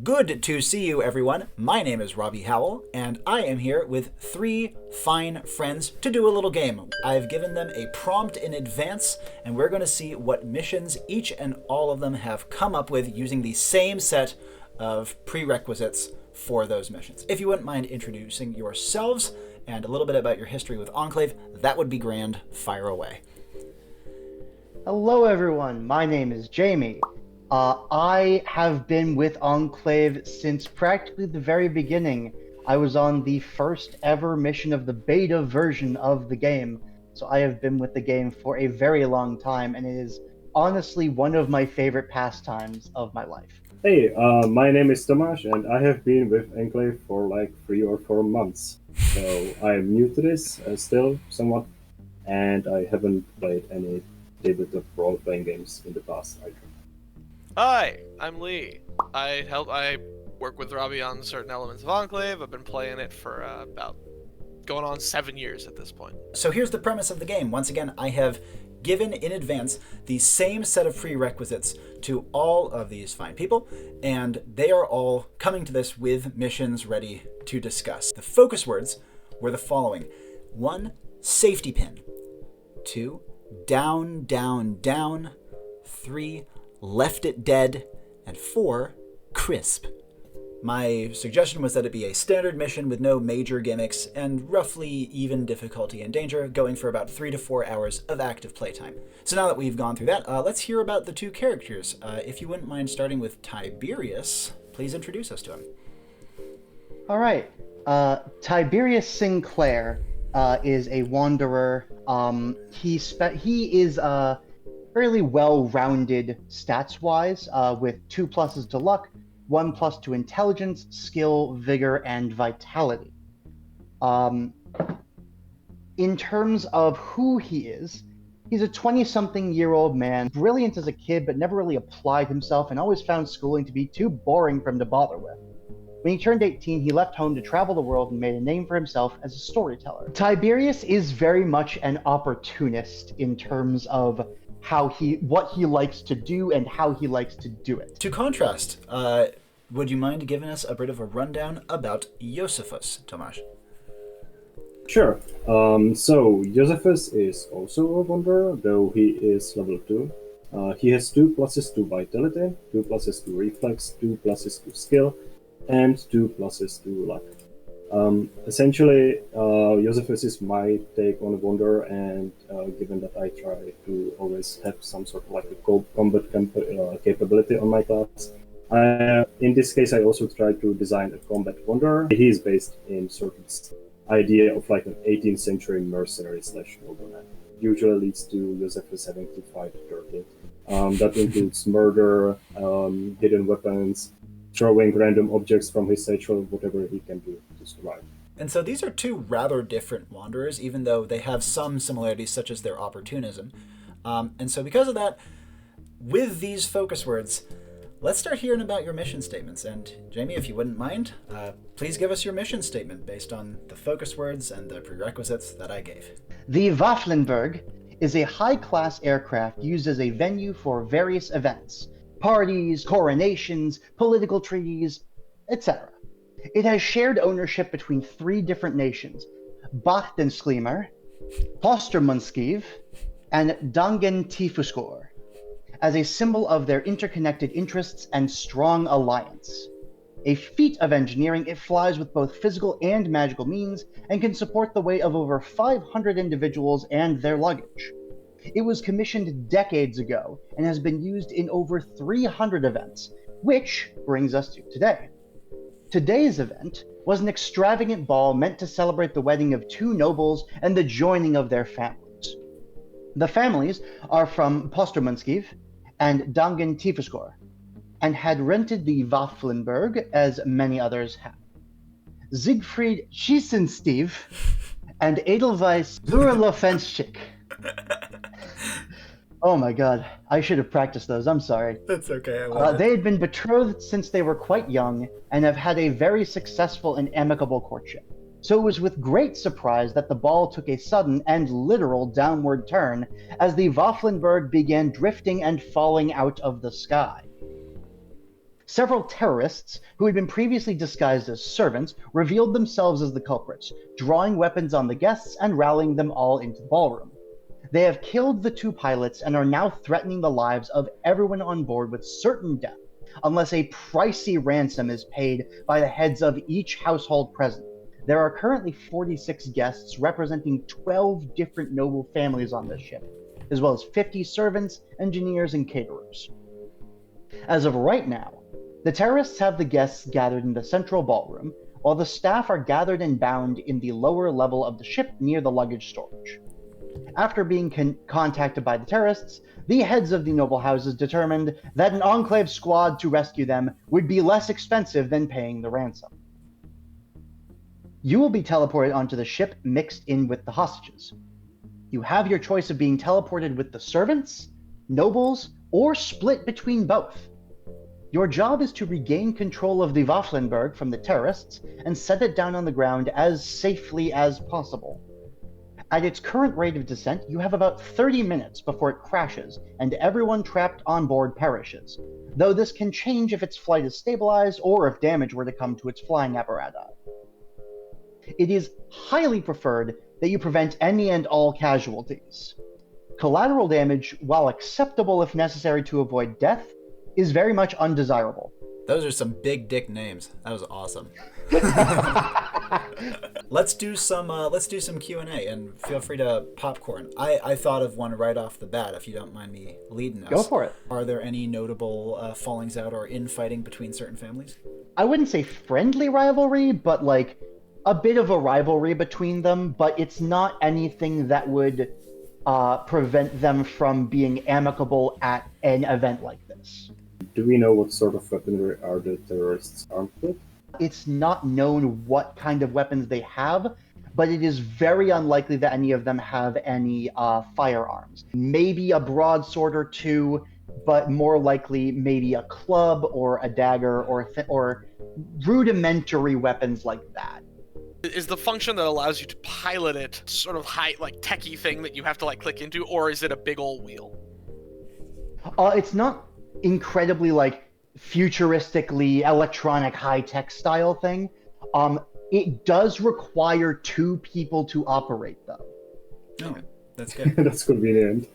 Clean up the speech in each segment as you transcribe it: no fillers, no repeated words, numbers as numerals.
Good to see you, everyone. My name is Robbie Howell, and I am here with three fine friends to do a little game. I've given them a prompt in advance, and we're going to see what missions each and all of them have come up with using the same set of prerequisites for those missions. If you wouldn't mind introducing yourselves and a little bit about your history with Enclave, that would be grand. Fire away. Hello, everyone. My name is Jamie. I have been with Enclave since practically the very beginning. I was on the first ever mission of the beta version of the game, so I have been with the game for a very long time, and it is honestly one of my favorite pastimes of my life. Hey, my name is Tomáš, and I have been with Enclave for like 3 or 4 months. So I am new to this still, somewhat, and I haven't played any tabletop role-playing games in the past either. Hi, I'm Lee. I work with Robbie on certain elements of Enclave. I've been playing it for about going on 7 years at this point. So here's the premise of the game. Once again, I have given in advance the same set of prerequisites to all of these fine people, and they are all coming to this with missions ready to discuss. The focus words were the following: 1, safety pin; 2, down, down, down; 3, left it dead; and 4, crisp. My suggestion was that it be a standard mission with no major gimmicks and roughly even difficulty and danger, going for about 3 to 4 hours of active playtime. So now that we've gone through that, let's hear about the two characters. If you wouldn't mind starting with Tiberius, please introduce us to him. All right. Tiberius Sinclair is a wanderer. He is fairly well-rounded stats-wise, with 2 pluses to luck, 1 plus to intelligence, skill, vigor, and vitality. In terms of who he is, he's a 20-something-year-old man, brilliant as a kid, but never really applied himself and always found schooling to be too boring for him to bother with. When he turned 18, he left home to travel the world and made a name for himself as a storyteller. Tiberius is very much an opportunist in terms of what he likes to do and how he likes to do it. To contrast, would you mind giving us a bit of a rundown about Josephus, Tomáš? Sure. So Josephus is also a wanderer, though he is level 2. He has 2 pluses to vitality, 2 pluses to reflex, 2 pluses to skill, and 2 pluses to luck. Essentially, Josephus is my take on Wonder, and given that I try to always have some sort of like a combat capability on my class, in this case I also try to design a combat Wanderer. He is based in sort of this idea of like an 18th century mercenary / nobleman. Usually leads to Josephus having to fight dirty. That includes murder, hidden weapons, throwing random objects from his satchel, whatever he can do to survive. And so these are two rather different wanderers, even though they have some similarities, such as their opportunism. And so because of that, with these focus words, let's start hearing about your mission statements. And Jamie, if you wouldn't mind, please give us your mission statement based on the focus words and the prerequisites that I gave. The Wafflenberg is a high-class aircraft used as a venue for various events: parties, coronations, political treaties, etc. It has shared ownership between 3 different nations: Bachtensklimer, Postermunskiv, and Dangen-Tifuskor, as a symbol of their interconnected interests and strong alliance. A feat of engineering, it flies with both physical and magical means and can support the weight of over 500 individuals and their luggage. It was commissioned decades ago and has been used in over 300 events, which brings us to today. Today's event was an extravagant ball meant to celebrate the wedding of 2 nobles and the joining of their families. The families are from Postermunskiv and Dangen-Tifuskor, and had rented the Wafflenberg, as many others have. Siegfried Schießenstief and Edelweiss Zurlofenschik. Oh my god, I should have practiced those, I'm sorry. That's okay, I love it. They had been betrothed since they were quite young and have had a very successful and amicable courtship. So it was with great surprise that the ball took a sudden and literal downward turn as the Wafflenberg began drifting and falling out of the sky. Several terrorists, who had been previously disguised as servants, revealed themselves as the culprits, drawing weapons on the guests and rallying them all into the ballroom. They have killed the 2 pilots and are now threatening the lives of everyone on board with certain death, unless a pricey ransom is paid by the heads of each household present. There are currently 46 guests representing 12 different noble families on this ship, as well as 50 servants, engineers, and caterers. As of right now, the terrorists have the guests gathered in the central ballroom, while the staff are gathered and bound in the lower level of the ship near the luggage storage. After being contacted by the terrorists, the heads of the noble houses determined that an Enclave squad to rescue them would be less expensive than paying the ransom. You will be teleported onto the ship mixed in with the hostages. You have your choice of being teleported with the servants, nobles, or split between both. Your job is to regain control of the Wafflenberg from the terrorists and set it down on the ground as safely as possible. At its current rate of descent, you have about 30 minutes before it crashes and everyone trapped on board perishes, though this can change if its flight is stabilized or if damage were to come to its flying apparatus. It is highly preferred that you prevent any and all casualties. Collateral damage, while acceptable if necessary to avoid death, is very much undesirable. Those are some big dick names. That was awesome. Let's do some Q&A, and feel free to popcorn. I thought of one right off the bat, if you don't mind me leading us. Go for it. Are there any notable fallings out or infighting between certain families? I wouldn't say friendly rivalry, but like a bit of a rivalry between them, but it's not anything that would prevent them from being amicable at an event like this. Do we know what sort of weaponry are the terrorists armed with? It's not known what kind of weapons they have, but it is very unlikely that any of them have any firearms. Maybe a broadsword or two, but more likely maybe a club or a dagger or rudimentary weapons like that. Is the function that allows you to pilot it sort of high, like techie thing that you have to like click into, or is it a big old wheel? It's not incredibly like futuristically electronic high-tech style thing. It does require 2 people to operate though. Oh, that's good. That's convenient.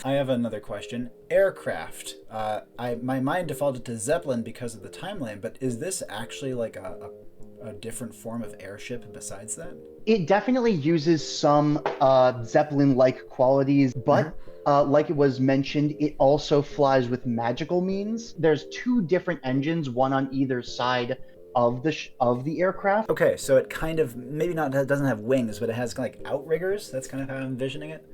I have another question. Aircraft. My mind defaulted to Zeppelin because of the timeline, but is this actually like a different form of airship besides that? It definitely uses some Zeppelin-like qualities, but like it was mentioned, it also flies with magical means. There's 2 different engines, one on either side of the aircraft. Okay, so it kind of doesn't have wings, but it has like outriggers. That's kind of how I'm envisioning it.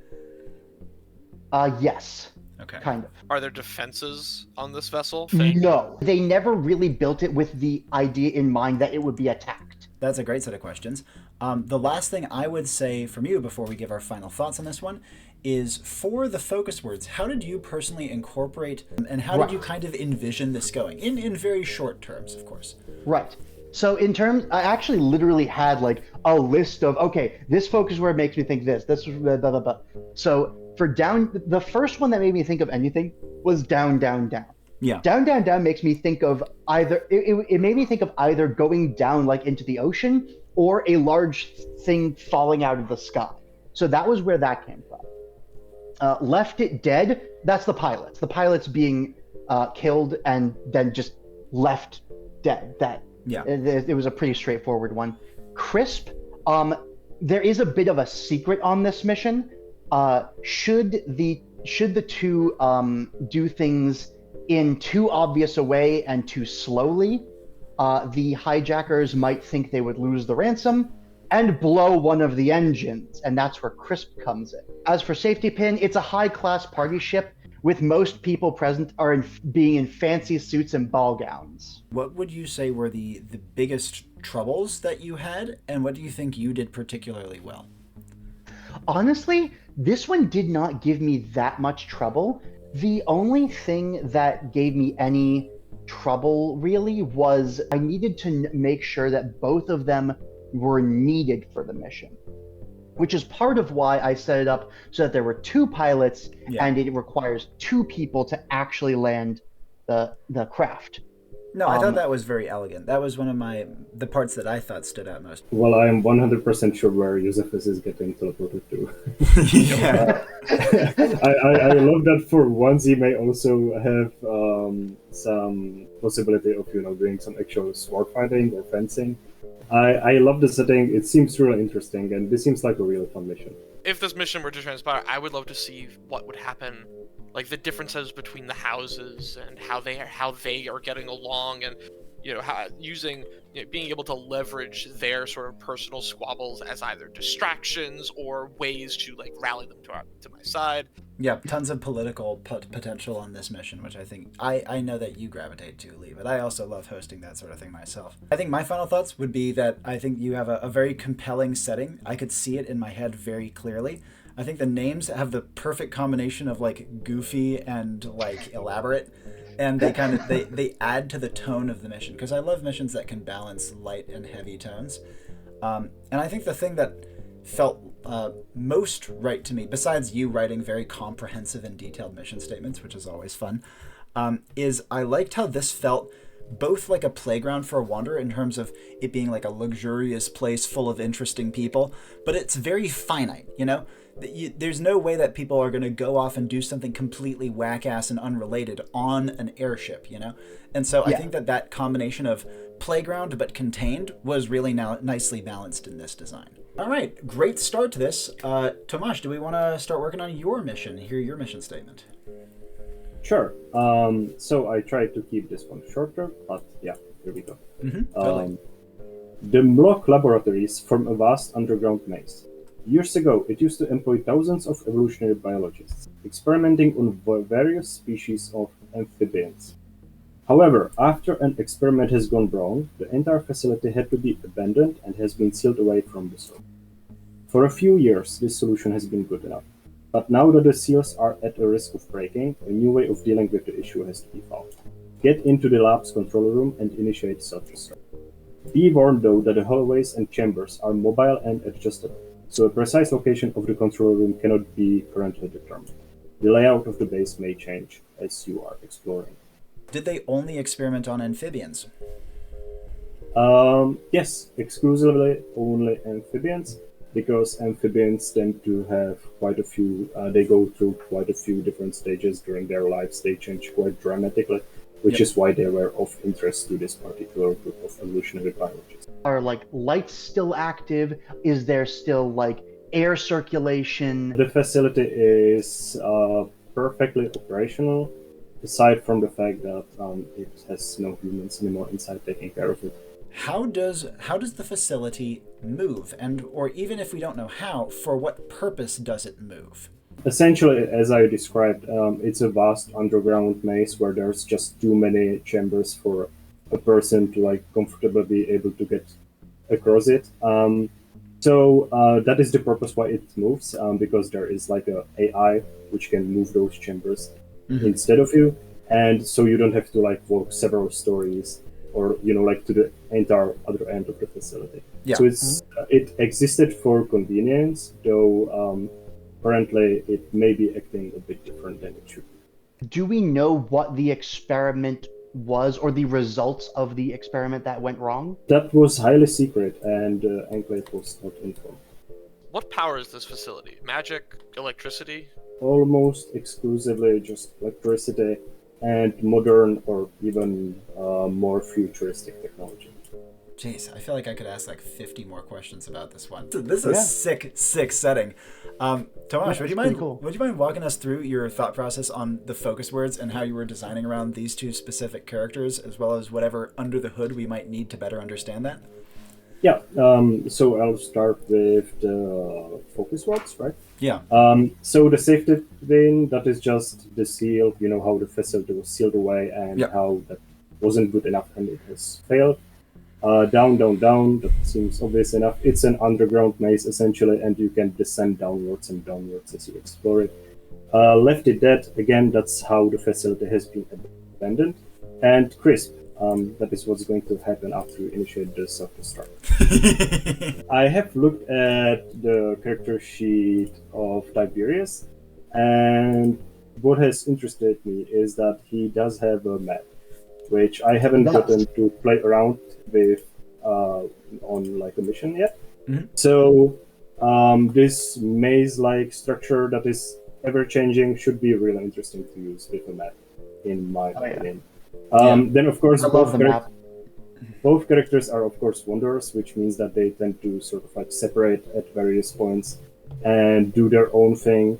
Yes. Okay. Kind of. Are there defenses on this vessel? No, they never really built it with the idea in mind that it would be attacked. That's a great set of questions. The last thing I would say from you before we give our final thoughts on this one is, for the focus words, how did you personally incorporate and how did you kind of envision this going? In very short terms, of course. Right. So I actually literally had like a list of, okay, this focus word makes me think this blah, blah, blah. So for down, the first one that made me think of anything was down, down, down. Yeah. Down, down, down makes me think of either, it made me think of either going down like into the ocean or a large thing falling out of the sky. So that was where that came from. Left it dead, that's the pilots. The pilots being killed and then just left dead. It was a pretty straightforward one. Crisp, there is a bit of a secret on this mission. Should the 2 do things in too obvious a way and too slowly, the hijackers might think they would lose the ransom and blow one of the engines, and that's where Crisp comes in. As for Safety Pin, it's a high-class party ship with most people present being in fancy suits and ball gowns. What would you say were the biggest troubles that you had, and what do you think you did particularly well? Honestly, this one did not give me that much trouble. The only thing that gave me any trouble really was I needed to make sure that both of them were needed for the mission, which is part of why I set it up so that there were 2 pilots and it requires 2 people to actually land the craft. No, I thought that was very elegant. That was one of the parts that I thought stood out most. Well, I am 100% sure where Josephus is getting teleported to. Yeah. I love that for once he may also have some possibility of doing some actual sword fighting or fencing. I love the setting. It seems really interesting, and this seems like a really fun mission. If this mission were to transpire, I would love to see what would happen, like the differences between the houses and how they are getting along, and how being able to leverage their sort of personal squabbles as either distractions or ways to like rally them to my side. Yeah, tons of political potential on this mission, which I think I know that you gravitate to, Lee, but I also love hosting that sort of thing myself. I think my final thoughts would be that I think you have a very compelling setting. I could see it in my head very clearly. I think the names have the perfect combination of like goofy and like elaborate, and they kind of they add to the tone of the mission, because I love missions that can balance light and heavy tones. And I think the thing that felt most right to me, besides you writing very comprehensive and detailed mission statements, which is always fun, is I liked how this felt both like a playground for a wanderer in terms of it being like a luxurious place full of interesting people, but it's very finite, there's no way that people are going to go off and do something completely whack-ass and unrelated on an airship, And so I think that combination of playground but contained was really nicely balanced in this design. All right, great start to this. Tomáš, do we want to start working on your mission? Hear your mission statement. Sure. So I tried to keep this one shorter, but yeah, here we go. Totally. The Mloch laboratories form a vast underground maze. Years ago, it used to employ thousands of evolutionary biologists, experimenting on various species of amphibians. However, after an experiment has gone wrong, the entire facility had to be abandoned and has been sealed away from the soil. For a few years, this solution has been good enough. But now that the seals are at a risk of breaking, a new way of dealing with the issue has to be found. Get into the lab's control room and initiate self-destruct. Be warned, though, that the hallways and chambers are mobile and adjustable, so a precise location of the control room cannot be currently determined. The layout of the base may change as you are exploring. Did they only experiment on amphibians? Yes, exclusively only amphibians, because amphibians tend to have quite a few, they go through quite a few different stages during their lives. They change quite dramatically, which is why they were of interest to this particular group of evolutionary biologists. Are like lights still active? Is there still like air circulation? The facility is perfectly operational, aside from the fact that it has no humans anymore inside taking care of it. How does the facility move? And or even if we don't know how, for what purpose does it move? Essentially, as I described, it's a vast underground maze where there's just too many chambers for a person to like comfortably be able to get across it. So that is the purpose why it moves, because there is like a AI which can move those chambers instead of you, and so you don't have to like walk several stories or like to the entire other end of the facility. So it's it existed for convenience, though currently it may be acting a bit different than it should be. Do we know what the experiment was or the results of the experiment that went wrong? That was highly secret, and Enclave was not informed. What powers this facility? Magic? Electricity? Almost exclusively just electricity and modern or even more futuristic technology. Jeez, I feel like I could ask like 50 more questions about this one. This is a sick setting. Tomáš, would you mind walking us through your thought process on the focus words and how you were designing around these two specific characters, as well as whatever under the hood we might need to better understand that? Yeah, so I'll start with the focus words, right? Yeah. So the safety thing, that is just the seal, how the facility was sealed away and how that wasn't good enough and it has failed. Down, that seems obvious enough. It's an underground maze, essentially, and you can descend downwards and downwards as you explore it. Left it dead, again, that's how the facility has been abandoned. And crisp, that is what's going to happen after you initiate the self-destruct. I have looked at the character sheet of Tiberius, and what has interested me is that he does have a map, which I haven't Yes. gotten to play around with on like a mission yet. Mhm. So this maze-like structure that is ever-changing should be really interesting to use with a map, in my Oh, yeah. opinion. Yeah. Then of course I love the map. both characters are of course wanderers, which means that they tend to sort of like separate at various points and do their own thing,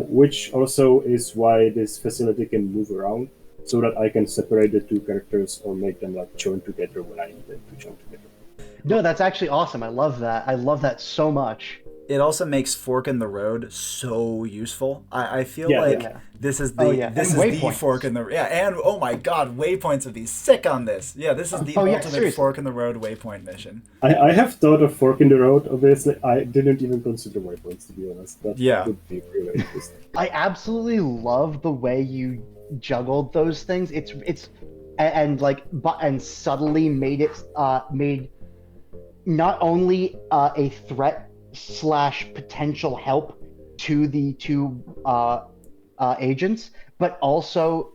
which also is why this facility can move around, so that I can separate the two characters or make them like join together when I need them to join together. No, that's actually awesome. I love that. I love that so much. It also makes fork in the road so useful. I feel Yeah, like yeah. this is the Oh, yeah. this And is the waypoints. fork in the and oh my god, waypoints would be sick on this. Yeah, this is the Oh, yeah, ultimate seriously. fork in the road waypoint mission. I have thought of fork in the road, obviously. I didn't even consider waypoints, to be honest. That Yeah. would be really interesting. I absolutely love the way you juggled those things. And subtly made it made not only a threat / potential help to the two agents, but also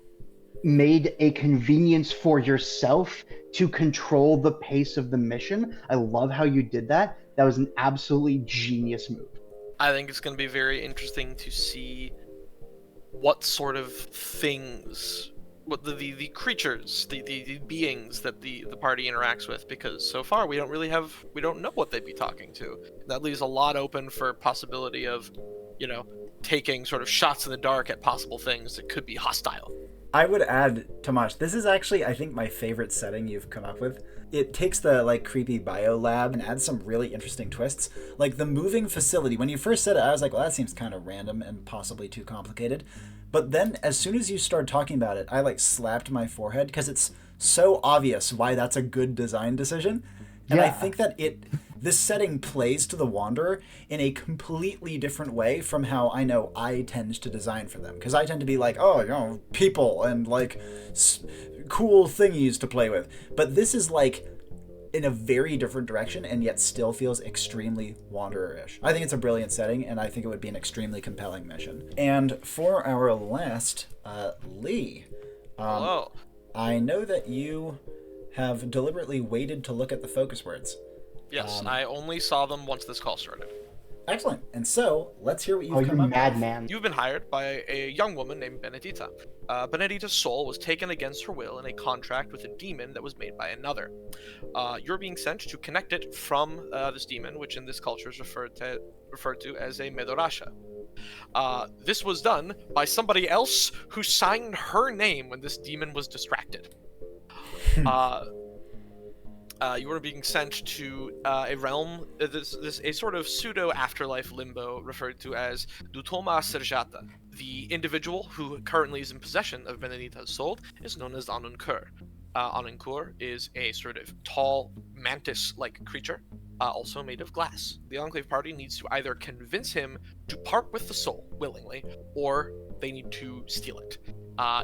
made a convenience for yourself to control the pace of the mission. I love how you did that. That was an absolutely genius move. I think it's going to be very interesting to see what sort of things, what the creatures, the beings that the party interacts with, because so far we don't know what they'd be talking to. That leaves a lot open for possibility of, taking sort of shots in the dark at possible things that could be hostile. I would add, Tomáš, this is actually, I think, my favorite setting you've come up with. It takes the, creepy bio lab and adds some really interesting twists. Like, the moving facility, when you first said it, I was like, well, that seems kind of random and possibly too complicated. But then, as soon as you started talking about it, I, slapped my forehead, because it's so obvious why that's a good design decision. And I Yeah. think that this setting plays to the Wanderer in a completely different way from how I know I tend to design for them. Because I tend to be like, oh, people and cool thingies to play with. But this is in a very different direction and yet still feels extremely Wanderer-ish. I think it's a brilliant setting, and I think it would be an extremely compelling mission. And for our last, Lee. Hello. I know that you have deliberately waited to look at the focus words. Yes, I only saw them once this call started. Excellent. And so, let's hear what you've Oh, you come up with. madman. You've been hired by a young woman named Benedita. Benedita's soul was taken against her will in a contract with a demon that was made by another. You're being sent to connect it from this demon, which in this culture is referred to as a Medorasha. This was done by somebody else who signed her name when this demon was distracted. You are being sent to a realm, a sort of pseudo afterlife limbo referred to as Dutoma Serjata. The individual who currently is in possession of Benedita's soul is known as Anunkur. Anunkur is a sort of tall, mantis-like creature, also made of glass. The Enclave party needs to either convince him to part with the soul willingly, or they need to steal it.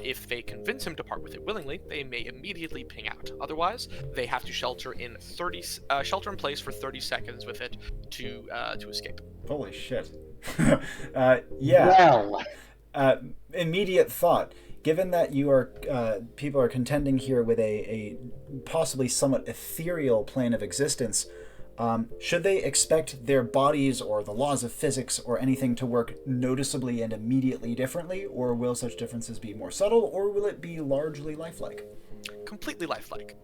If they convince him to part with it willingly, they may immediately ping out. Otherwise, they have to shelter in place for 30 seconds with it to escape. Holy shit. Yeah. Well, Immediate thought. Given that you are, people are contending here with a possibly somewhat ethereal plane of existence, should they expect their bodies or the laws of physics or anything to work noticeably and immediately differently, or will such differences be more subtle, or will it be largely lifelike? Completely lifelike.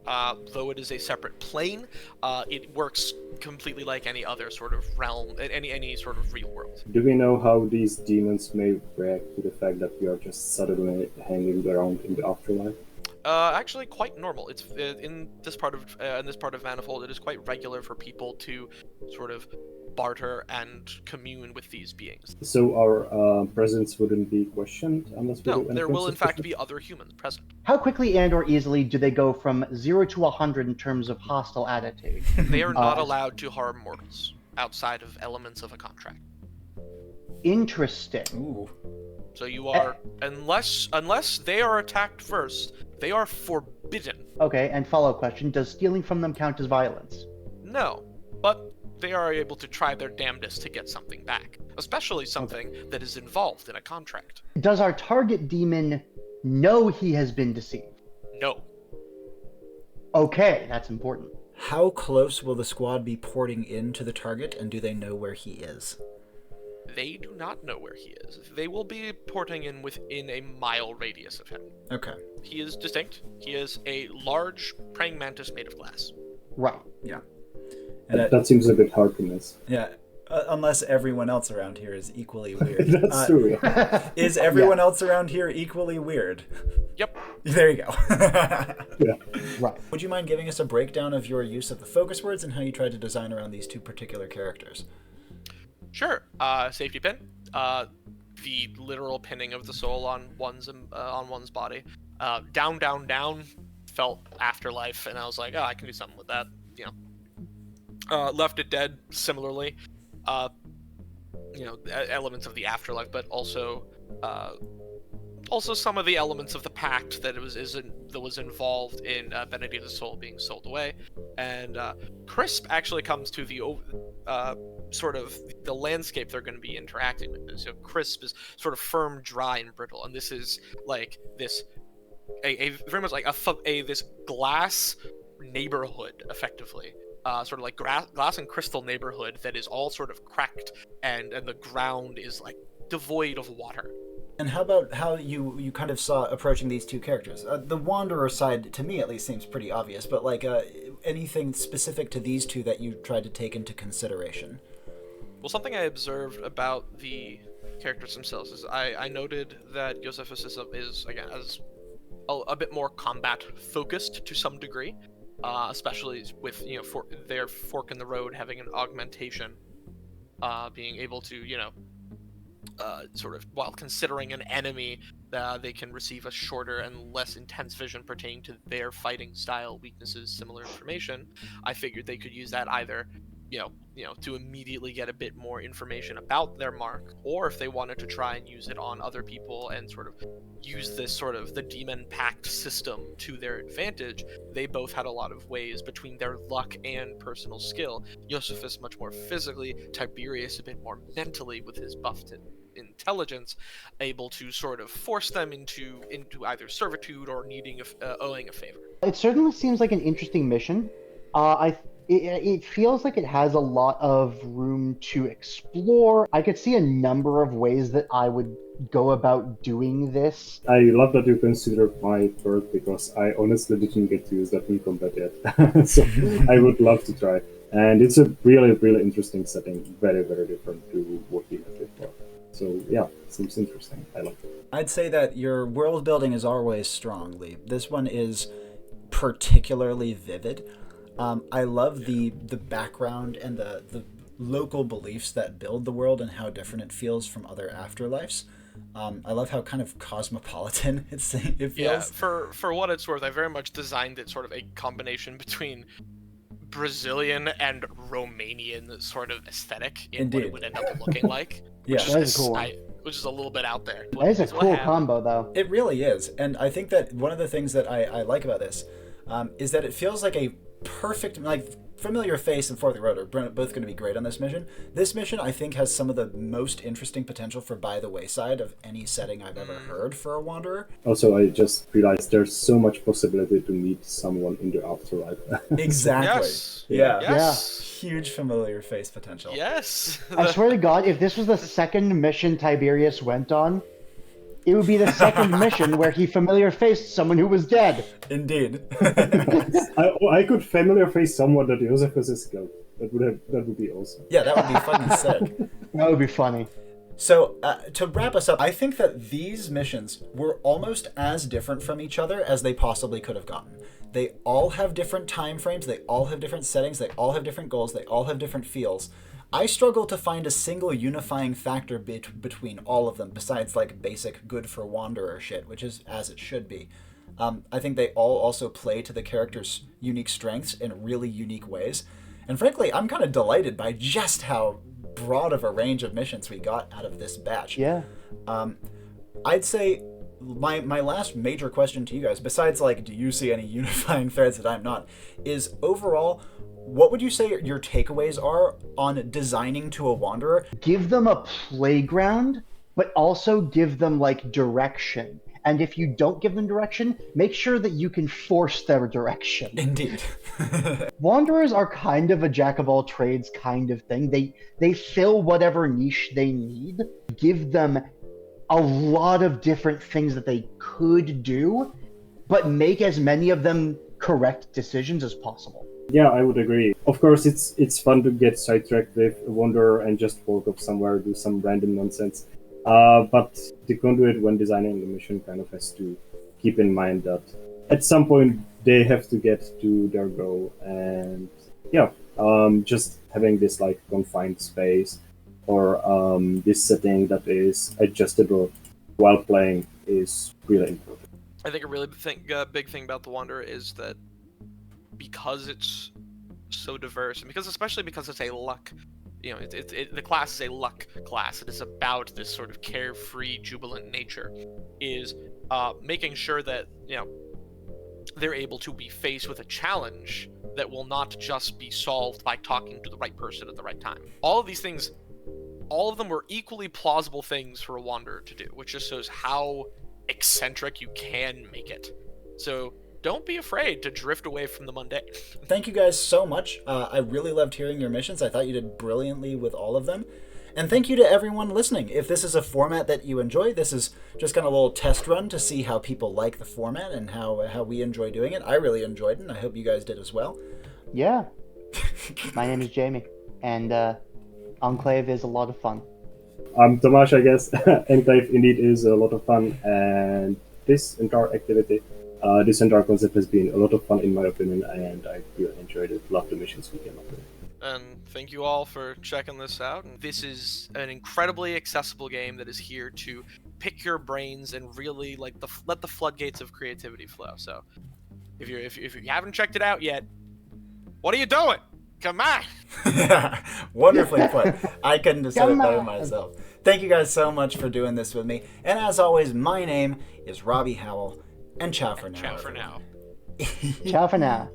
Though it is a separate plane, it works completely like any other sort of realm, any sort of real world. Do we know how these demons may react to the fact that we are just suddenly hanging around in the afterlife? Actually, quite normal. It's in this part of Manifold. It is quite regular for people to sort of barter and commune with these beings. So our presence wouldn't be questioned unless we No, do there anything will in fact suspicious? be other humans present. how quickly and or easily do they go from 0 to 100 in terms of hostile attitude? They are not allowed to harm mortals outside of elements of a contract. Interesting. Ooh. So you are, unless they are attacked first, they are forbidden. Okay, and follow-up question, does stealing from them count as violence? No, but they are able to try their damnedest to get something back, especially something that is involved in a contract. Does our target demon know he has been deceived? No. Okay, that's important. How close will the squad be porting into the target, and do they know where he is? They do not know where he is. They will be porting in within a mile radius of him. Okay. He is distinct. He is a large praying mantis made of glass. Right. Yeah. And That seems a bit hard to miss. Yeah. Unless everyone else around here is equally weird. That's true. Yeah. Is everyone else around here equally weird? Yep. There you go. Yeah. Right. Would you mind giving us a breakdown of your use of the focus words and how you tried to design around these two particular characters? Sure. Safety pin. The literal pinning of the soul on one's body. Down, down, down felt afterlife, and I was like, oh, I can do something with that. You know. Left it dead. Similarly. Elements of the afterlife, but also some of the elements of the pact that was involved in Benedicta's soul being sold away. And Crisp actually comes to the sort of the landscape they're going to be interacting with. So Crisp is sort of firm, dry, and brittle, and this is like this a very much like this glass neighborhood, effectively. Sort of like glass and crystal neighborhood that is all sort of cracked, and the ground is like devoid of water. And how about how you kind of saw approaching these two characters? The Wanderer side, to me at least, seems pretty obvious, but like anything specific to these two that you tried to take into consideration? Well, something I observed about the characters themselves is I noted that Josephus is again as a bit more combat focused to some degree. Especially with their fork in the road having an augmentation, being able to sort of while considering an enemy, they can receive a shorter and less intense vision pertaining to their fighting style, weaknesses, similar information. I figured they could use that either to immediately get a bit more information about their mark, or if they wanted to try and use it on other people and sort of use this sort of the demon pact system to their advantage, they both had a lot of ways between their luck and personal skill. Josephus much more physically, Tiberius a bit more mentally with his buffed intelligence, able to sort of force them into either servitude or owing a favor. It certainly seems like an interesting mission. It feels like it has a lot of room to explore. I could see a number of ways that I would go about doing this. I love that you considered my bird, because I honestly didn't get to use that in combat yet. So I would love to try. And it's a really, really interesting setting. Very, very different to what we had before. So yeah, seems interesting. I like it. I'd say that your world building is always strong, Lee. This one is particularly vivid. I love the background and the local beliefs that build the world and how different it feels from other afterlives. I love how kind of cosmopolitan it feels. Yeah, for what it's worth, I very much designed it sort of a combination between Brazilian and Romanian sort of aesthetic in what it would end up looking like. Yeah, that is cool. Which is a little bit out there. That is a cool combo, though. It really is. And I think that one of the things that I like about this is that it feels like a perfect, like, Familiar Face and For the Road are both going to be great on this mission. This mission, I think, has some of the most interesting potential for By the Wayside of any setting I've ever heard for a Wanderer. Also, I just realized there's so much possibility to meet someone in the afterlife. Exactly. Yes. Yeah. Yes. Huge Familiar Face potential. Yes. I swear to God, if this was the second mission Tiberius went on, it would be the second mission where he familiar faced someone who was dead. Indeed. I could familiar face someone that Josephus is killed. That would be awesome. Yeah, that would be fucking sick. That would be funny. So, to wrap us up, I think that these missions were almost as different from each other as they possibly could have gotten. They all have different time frames, they all have different settings, they all have different goals, they all have different feels. I struggle to find a single unifying factor between all of them, besides like basic good for Wanderer shit, which is as it should be. I think they all also play to the characters' unique strengths in really unique ways. And frankly, I'm kind of delighted by just how broad of a range of missions we got out of this batch. Yeah. I'd say my last major question to you guys, besides like, do you see any unifying threads that I'm not, is overall, what would you say your takeaways are on designing to a wanderer? Give them a playground, but also give them like direction. And if you don't give them direction, make sure that you can force their direction. Indeed. Wanderers are kind of a jack of all trades kind of thing. They fill whatever niche they need. Give them a lot of different things that they could do, but make as many of them correct decisions as possible. Yeah, I would agree. Of course, it's fun to get sidetracked with a wanderer and just walk off somewhere, do some random nonsense. But the conduit, when designing the mission, kind of has to keep in mind that at some point they have to get to their goal. And yeah, just having this like confined space or this setting that is adjustable while playing is really important. I think a really big thing about the Wanderer is that because it's so diverse, and especially because it's a luck, the class is a luck class. It is about this sort of carefree, jubilant nature. Is making sure that they're able to be faced with a challenge that will not just be solved by talking to the right person at the right time. All of these things, all of them were equally plausible things for a Wanderer to do, which just shows how eccentric you can make it. So don't be afraid to drift away from the mundane. Thank you guys so much. I really loved hearing your missions. I thought you did brilliantly with all of them. And thank you to everyone listening. If this is a format that you enjoy, this is just kind of a little test run to see how people like the format and how we enjoy doing it. I really enjoyed it, and I hope you guys did as well. Yeah. My name is Jamie, and Enclave is a lot of fun. I'm Tomáš, I guess. Enclave indeed is a lot of fun, and this entire activity, this entire concept has been a lot of fun in my opinion, and I really enjoyed it. Love the missions we came up with. And thank you all for checking this out. This is an incredibly accessible game that is here to pick your brains and really let the floodgates of creativity flow. So if you haven't checked it out yet, what are you doing? Come on! Wonderfully put. I couldn't have said it better myself. Thank you guys so much for doing this with me. And as always, my name is Robbie Howell, and ciao for now. Ciao for now. Ciao for now.